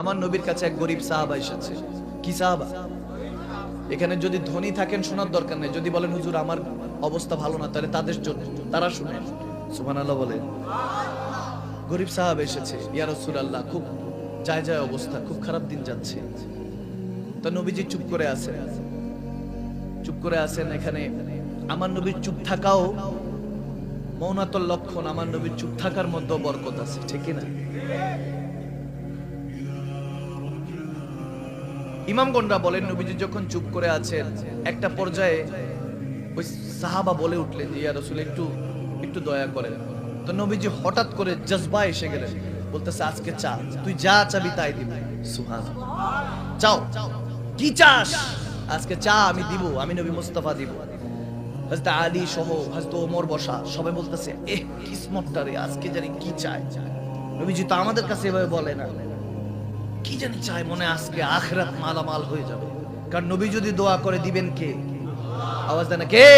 আমার নবীর কাছে এক গরিব সাহাবা এসেছে। কি সাহাবা? এখানে যদি ধনী থাকেন শোনার দরকার নেই, যদি বলেন হুজুর আমার অবস্থা ভালো না তাহলে তাদের জন্য, তারা শুনেন। সুবহানাল্লাহ বলেন। গরিব সাহাবা এসেছে, ইয়া রাসূলুল্লাহ খুব যায় যায় অবস্থা, খুব খারাপ দিন যাচ্ছে। তো নবীজি চুপ করে আছেন। এখানে আমার নবীর চুপ থাকাও মৌনাতুল লক্ষণ, আমার নবীর চুপ থাকার মধ্যে বরকত আছে, ঠিক কি না? ইমামগণরা বলেন নবীজি যখন চুপ করে আছেন একটা পর্যায়ে ওই সাহাবা বলে উঠলেন যে ইয়া রাসূল একটু দয়া করেন। তো নবীজি হঠাৎ করে জজবা এসে গেলেন, বলতেছে আজকে চা, তুই যা চাবি তাই দিব। সুবহানাল্লাহ। চাও, কি চাস? আজকে চা আমি দিব, আমি নবী মুস্তাফা দিব। হযরত আলী সহ হযরত ওমর বসা, সবাই বলতেছে কিসমতটা রে, আজকে জানি কি চায়। নবীজি তো আমাদের কাছে এভাবে বলে না, কি জানি চাই, মনে আজকে আখিরাত মালামাল হয়ে যাবে। কারণ নবী যদি দোয়া করে দিবেন কে? আওয়াজ দেন কে?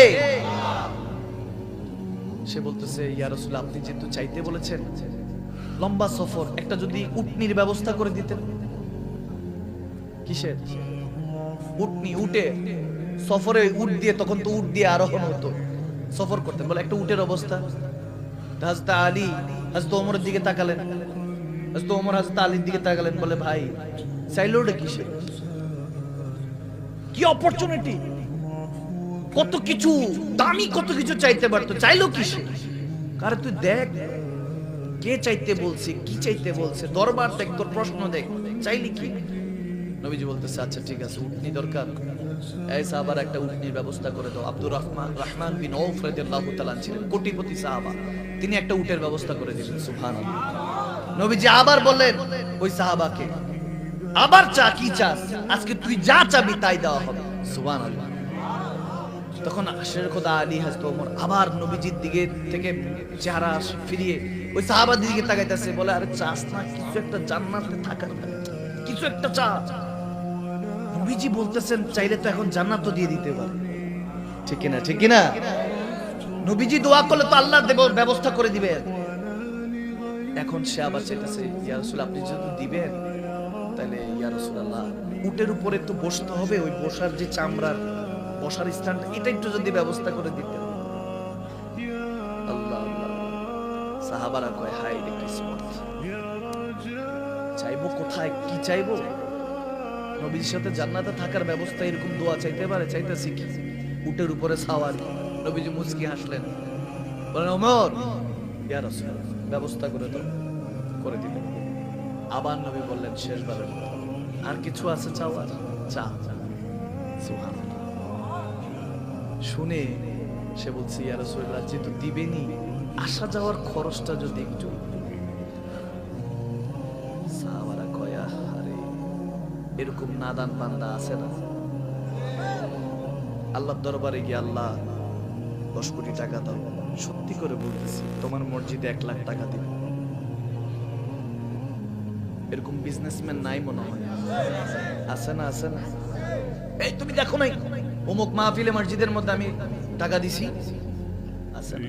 সে বলতেছে ইয়া রাসূল আপনি যেহেতু চাইতে বলেছেন, লম্বা সফর, একটা যদি উটনির ব্যবস্থা করে দিতেন। কিসের উটনি? উটে সফরে উট দিয়ে, তখন তো উট দিয়ে আরোহণ হতো, সফর করতেন, বলে একটা উটের অবস্থা। হযরত আলী হযরত ওমরের দিকে তাকালেন, হযরত ওমর হযরত আলীর দিকে তাকালেন, বলে ভাই চাইলো ওটা কিসে? কি অপরচুনিটি, কত কিছু দামি, কত কিছু চাইতে পারতো, চাইলো কিসে? কারে তুই দেখ কে চাইতে বলছে, কি চাইতে বলছে, দরবার দেখ, তোর প্রশ্ন দেখ, চাইলি কি? নবীজি বলতেছে আচ্ছা ঠিক আছে, উটনি দরকার, এই সাহাবার একটা উটনির ব্যবস্থা করে দাও। আব্দুর রহমান বিন আউফ রাদিয়াল্লাহু তাআলা ছিলেন কোটিপতি সাহাবা, তিনি একটা উটের ব্যবস্থা করে দিলেন। সুবহানাল্লাহ। নবীজি আবার বললেন ওই সাহাবাকে, আবার চা, কি চাস? আজকে তুই যা চাবি তাই দেওয়া হবে। সুবহানাল্লাহ। তখন শের খোদা আলী হযরত ওমর আবার নবীজির দিকে থেকে চেহারা ফিরিয়ে ওই সাহাবাদের দিকে তাকাইতেছে, বলে আরে চাস না কিছু একটা, জান্নাতে থাকার কিছু একটা চা। নবীজি বলতেছেন চাইলে তো এখন জান্নাত দিয়ে দিতে পারে, ঠিক কিনা? ঠিক কিনা? নবীজি দোয়া করলে তো আল্লাহ ব্যবস্থা করে দিবেন। এখন সে আবার চাইতেছে ইয়া রাসূল আপনি যদি দিবেন তাহলে ইয়া রাসূলুল্লাহ উটের উপরে তো বসতে হবে, ওই বসার যে চামড়ার বসার স্থানটা, এটা একটু যদি ব্যবস্থা করে দিতেন। আল্লাহ আল্লাহ। সাহাবারা কয় হায় রে কিসমত, চাইবো কোথায়, কি চাইবো? নবীর সাথে জান্নাতে থাকার ব্যবস্থা, এরকম দোয়া চাইতে পারে? চাইতেছি কি? উটের উপরে সাওয়ারি। নবীজি মুচকি হাসলেন, বলেন ওমর ইয়া রাসূল ব্যবস্থা করে দাও, করে দিলেন। আবার নবী বললেন শেষবারের মতো, আর কিছু আছে চাওয়ার? চা। সুবহানাল্লাহ। শুনে সে বলছে ইয়া রাসূলুল্লাহ যেহেতু দিবেনই, আসা যাওয়ার খরচটা যদি একটু। সাহাবারা কয় আরে এরকম নাদান বান্দা আছে না? আল্লাহর দরবারে গিয়ে আল্লাহ 10 কোটি টাকা দাও, সত্যি করে বলতেছি তোমার মসজিদে 1 লাখ টাকা দিব। এরকম বিজনেসম্যান নাই মনে হয়? আছে না? আছে না? এই তুমি দেখো নাই অমুক মাহফিলে মসজিদের মধ্যে আমি টাকা দিছি, আছে না?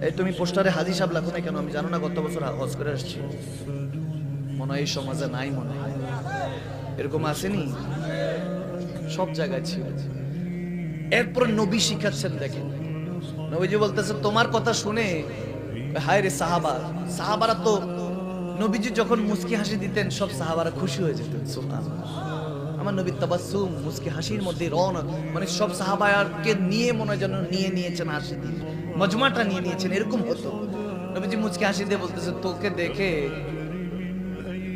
এই তুমি পোস্টারে হাজী সাহেব লেখো নাই কেন? আমি জানো না গত বছর হজ করে আসছি। মনে হয় এই সমাজে নাই, মনে হয় এরকম আসেনি, সব জায়গায় ছিল। এরপর নবী শিখাচ্ছেন, দেখেন নবীজি বলতেছে তোমার কথা শুনে হায় রে সাহাবারা তো নবীজি যখন মুস্কি হাসি দিতেন সব সাহাবারা খুশি হয়ে যেতেন। সুবহানাল্লাহ। আমার নবী তাবাসসুম, মুস্কি হাসির মধ্যে রওনা, মানে সব সাহাবাকে নিয়ে মনে হয় যেন নিয়ে নিয়েছেন, হাসি দিয়ে মজমাটা নিয়ে নিয়েছেন, এরকম হতো। নবীজি মুস্কি হাসি দিয়ে বলতেছে তোকে দেখে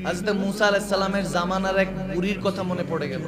হযরত মূসা আলাইহিস সালামের জামানার এক বুড়ির কথা মনে পড়ে গেল।